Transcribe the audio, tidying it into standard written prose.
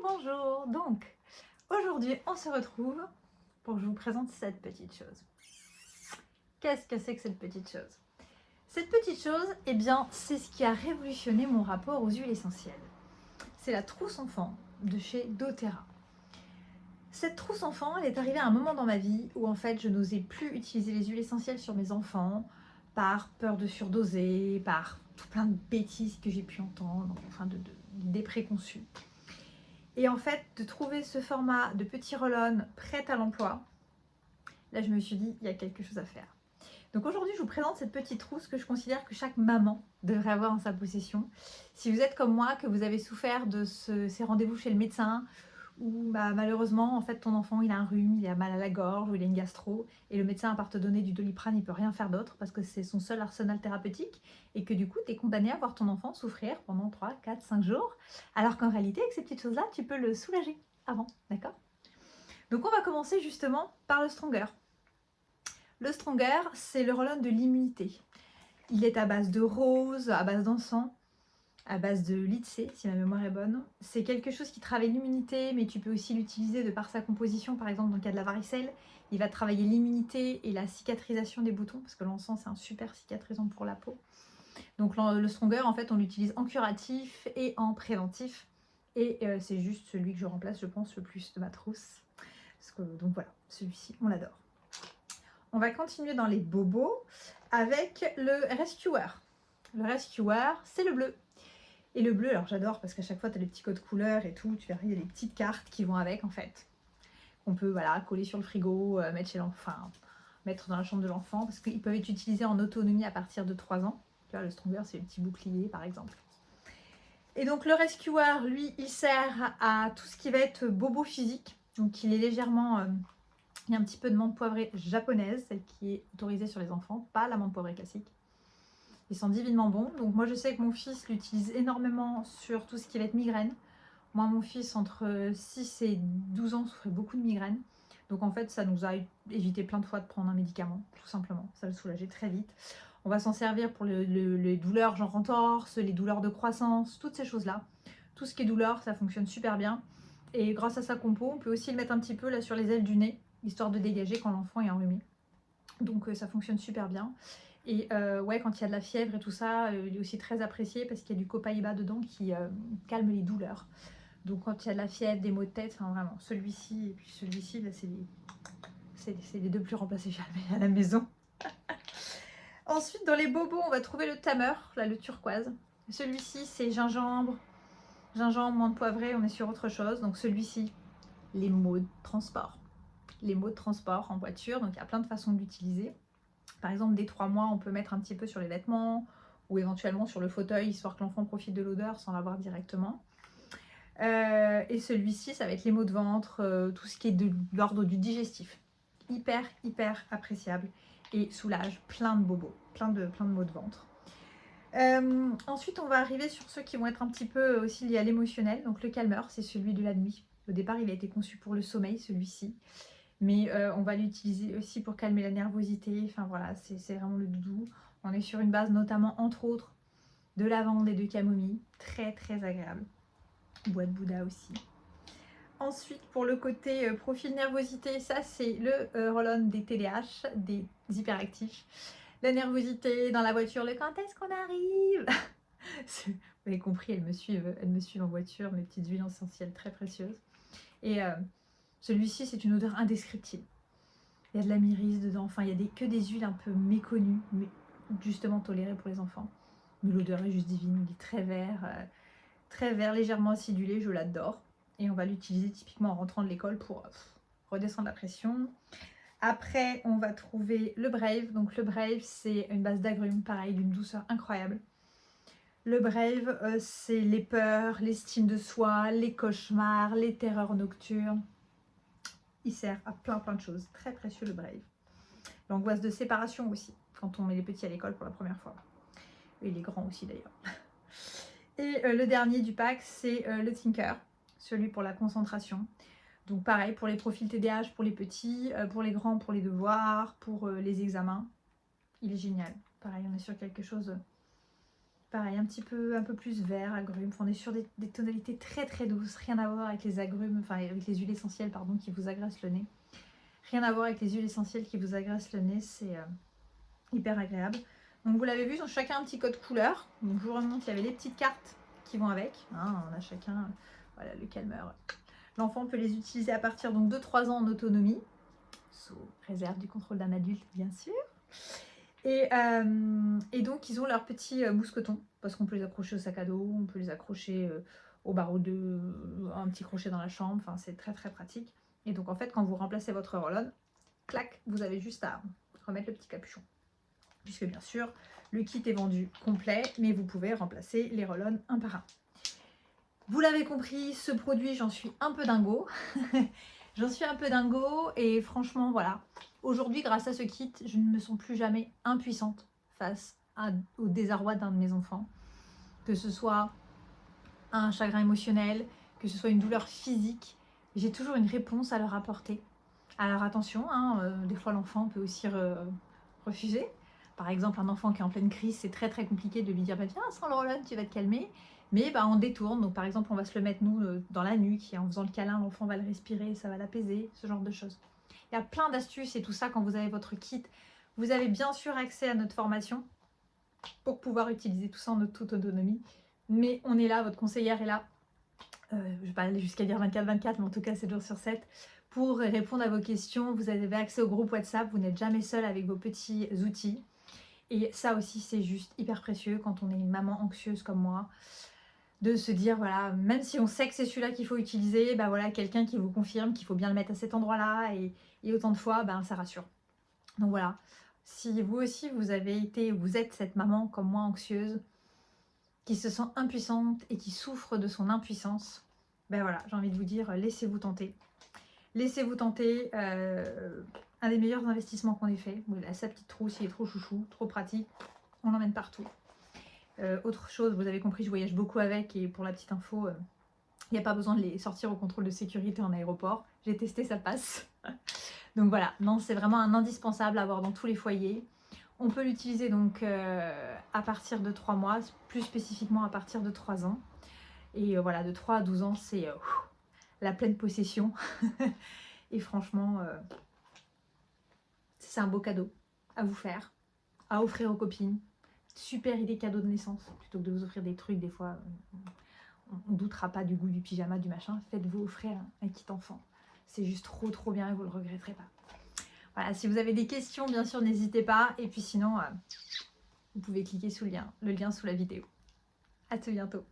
Bonjour. Donc, aujourd'hui, on se retrouve pour que je vous présente cette petite chose. Qu'est-ce que c'est que cette petite chose? Cette petite chose, eh bien, c'est ce qui a révolutionné mon rapport aux huiles essentielles. C'est la trousse enfant de chez doTERRA. Cette trousse enfant, elle est arrivée à un moment dans ma vie où en fait, je n'osais plus utiliser les huiles essentielles sur mes enfants par peur de surdoser, par tout plein de bêtises que j'ai pu entendre, enfin d'idées préconçues. Et en fait, de trouver ce format de petit roll-on prêt à l'emploi, là je me suis dit, il y a quelque chose à faire. Donc aujourd'hui, je vous présente cette petite trousse que je considère que chaque maman devrait avoir en sa possession. Si vous êtes comme moi, que vous avez souffert de ces rendez-vous chez le médecin, où malheureusement, en fait, ton enfant, il a un rhume, il a mal à la gorge, ou il a une gastro, et le médecin, à part te donner du Doliprane, il peut rien faire d'autre, parce que c'est son seul arsenal thérapeutique, et que du coup, tu es condamné à voir ton enfant souffrir pendant 3, 4, 5 jours, alors qu'en réalité, avec ces petites choses-là, tu peux le soulager avant, d'accord? Donc on va commencer justement par le Stronger. Le Stronger, c'est le roll-on de l'immunité. Il est à base de rose, à base d'encens, à base de litse, si ma mémoire est bonne. C'est quelque chose qui travaille l'immunité, mais tu peux aussi l'utiliser de par sa composition. Par exemple, dans le cas de la varicelle, il va travailler l'immunité et la cicatrisation des boutons, parce que l'encens, c'est un super cicatrisant pour la peau. Donc le Stronger, en fait, on l'utilise en curatif et en préventif. Et c'est juste celui que je remplace, je pense, le plus de ma trousse. Donc voilà, celui-ci, on l'adore. On va continuer dans les bobos avec le Rescuer. Le Rescuer, c'est le bleu. Et le bleu, alors j'adore parce qu'à chaque fois tu as les petits codes couleurs et tout, tu verras, il y a des petites cartes qui vont avec en fait. On peut coller sur le frigo, mettre chez l'enfant, mettre dans la chambre de l'enfant parce qu'ils peuvent être utilisés en autonomie à partir de 3 ans. Tu vois, le Stronger, c'est le petit bouclier par exemple. Et donc le Rescuer, lui, il sert à tout ce qui va être bobo physique. Donc il est légèrement... il y a un petit peu de menthe poivrée japonaise, celle qui est autorisée sur les enfants, pas la menthe poivrée classique. Ils sont divinement bons. Donc moi je sais que mon fils l'utilise énormément sur tout ce qui va être migraine. Moi mon fils entre 6 et 12 ans souffrait beaucoup de migraine. Donc en fait ça nous a évité plein de fois de prendre un médicament, tout simplement. Ça le soulageait très vite. On va s'en servir pour les douleurs genre entorse, les douleurs de croissance, toutes ces choses-là. Tout ce qui est douleur, ça fonctionne super bien. Et grâce à sa compo, on peut aussi le mettre un petit peu là sur les ailes du nez, histoire de dégager quand l'enfant est enrhumé. Donc ça fonctionne super bien. Et ouais, quand il y a de la fièvre et tout ça, il est aussi très apprécié parce qu'il y a du copaïba dedans qui calme les douleurs. Donc quand il y a de la fièvre, des maux de tête, enfin vraiment, celui-ci et puis celui-ci, là c'est les deux plus remplacés jamais à la maison. Ensuite, dans les bobos, on va trouver le Tamer, là le turquoise. Celui-ci, c'est gingembre, menthe poivrée, on est sur autre chose. Donc celui-ci, les maux de transport. Les maux de transport en voiture, donc il y a plein de façons de l'utiliser. Par exemple, dès 3 mois, on peut mettre un petit peu sur les vêtements ou éventuellement sur le fauteuil, histoire que l'enfant profite de l'odeur sans l'avoir directement. Et celui-ci, ça va être les maux de ventre, tout ce qui est de l'ordre du digestif. Hyper, hyper appréciable et soulage plein de bobos, plein de maux de ventre. Ensuite, on va arriver sur ceux qui vont être un petit peu aussi liés à l'émotionnel. Donc le Calmer, c'est celui de la nuit. Au départ, il a été conçu pour le sommeil, celui-ci. Mais on va l'utiliser aussi pour calmer la nervosité. Enfin voilà, c'est vraiment le doudou. On est sur une base notamment, entre autres, de lavande et de camomille. Très très agréable. Bois de Bouddha aussi. Ensuite, pour le côté profil nervosité, ça c'est le roll-on des TDAH, des hyperactifs. La nervosité dans la voiture, le quand est-ce qu'on arrive? Vous avez compris, elles me suivent en voiture, mes petites huiles essentielles très précieuses. Et celui-ci, c'est une odeur indescriptible. Il y a de la myrrhise dedans, enfin il y a que des huiles un peu méconnues, mais justement tolérées pour les enfants. Mais l'odeur est juste divine, il est très vert, légèrement acidulé, je l'adore. Et on va l'utiliser typiquement en rentrant de l'école pour redescendre la pression. Après, on va trouver le Brave. Donc le Brave, c'est une base d'agrumes, pareil, d'une douceur incroyable. Le Brave, c'est les peurs, l'estime de soi, les cauchemars, les terreurs nocturnes. Il sert à plein de choses. Très précieux le Brave. L'angoisse de séparation aussi, quand on met les petits à l'école pour la première fois. Et les grands aussi d'ailleurs. Et le dernier du pack, c'est le Tinker, celui pour la concentration. Donc pareil, pour les profils TDAH, pour les petits, pour les grands, pour les devoirs, pour les examens. Il est génial. Pareil, on est sur quelque chose pareil, un peu plus vert, agrumes. Enfin, on est sur des tonalités très très douces, rien à voir avec les agrumes, enfin avec les huiles essentielles pardon, qui vous agressent le nez. Rien à voir avec les huiles essentielles qui vous agressent le nez, c'est hyper agréable. Donc vous l'avez vu, ils ont chacun un petit code couleur. Donc je vous remonte, il y avait les petites cartes qui vont avec. Hein, on a chacun, voilà, le calmeur. L'enfant peut les utiliser à partir donc de 3 ans en autonomie, sous réserve du contrôle d'un adulte bien sûr. Et donc ils ont leur petit mousqueton, parce qu'on peut les accrocher au sac à dos, on peut les accrocher au barreau de un petit crochet dans la chambre, enfin c'est très très pratique. Et donc en fait quand vous remplacez votre roll-on, clac, vous avez juste à remettre le petit capuchon. Puisque bien sûr le kit est vendu complet, mais vous pouvez remplacer les roll-on un par un. Vous l'avez compris, ce produit j'en suis un peu dingo. J'en suis un peu dingo et franchement voilà. Aujourd'hui grâce à ce kit, je ne me sens plus jamais impuissante face au désarroi d'un de mes enfants. Que ce soit un chagrin émotionnel, que ce soit une douleur physique, j'ai toujours une réponse à leur apporter. Alors attention, hein, des fois l'enfant peut aussi refuser. Par exemple, un enfant qui est en pleine crise, c'est très très compliqué de lui dire bah, viens, sans le roll-on, tu vas te calmer. Mais bah, on détourne. Donc par exemple, on va se le mettre nous dans la nuque et en faisant le câlin, l'enfant va le respirer, ça va l'apaiser, ce genre de choses. Il y a plein d'astuces et tout ça quand vous avez votre kit. Vous avez bien sûr accès à notre formation pour pouvoir utiliser tout ça en toute autonomie. Mais on est là, votre conseillère est là. Je ne vais pas aller jusqu'à dire 24/24, mais en tout cas 7 jours sur 7. Pour répondre à vos questions, vous avez accès au groupe WhatsApp, vous n'êtes jamais seul avec vos petits outils. Et ça aussi, c'est juste hyper précieux quand on est une maman anxieuse comme moi, de se dire, voilà, même si on sait que c'est celui-là qu'il faut utiliser, bah voilà, quelqu'un qui vous confirme qu'il faut bien le mettre à cet endroit-là, et autant de fois, ben, ça rassure. Donc voilà, si vous aussi, vous êtes cette maman comme moi anxieuse, qui se sent impuissante et qui souffre de son impuissance, ben voilà, j'ai envie de vous dire, laissez-vous tenter. Laissez-vous tenter, un des meilleurs investissements qu'on ait fait. Voilà, sa petite trousse, il est trop chouchou, trop pratique, on l'emmène partout. Autre chose, vous avez compris, je voyage beaucoup avec et pour la petite info, il n'y a pas besoin de les sortir au contrôle de sécurité en aéroport. J'ai testé, ça passe. Donc voilà, non, c'est vraiment un indispensable à avoir dans tous les foyers. On peut l'utiliser donc à partir de 3 mois, plus spécifiquement à partir de 3 ans. Et voilà, de 3 à 12 ans, c'est la pleine possession. Et franchement, c'est un beau cadeau à vous faire, à offrir aux copines. Super idée cadeau de naissance, plutôt que de vous offrir des trucs, des fois, on ne doutera pas du goût du pyjama, du machin. Faites-vous offrir un kit enfant. C'est juste trop trop bien et vous ne le regretterez pas. Voilà, si vous avez des questions, bien sûr, n'hésitez pas. Et puis sinon, vous pouvez cliquer sous le lien sous la vidéo. À tout bientôt.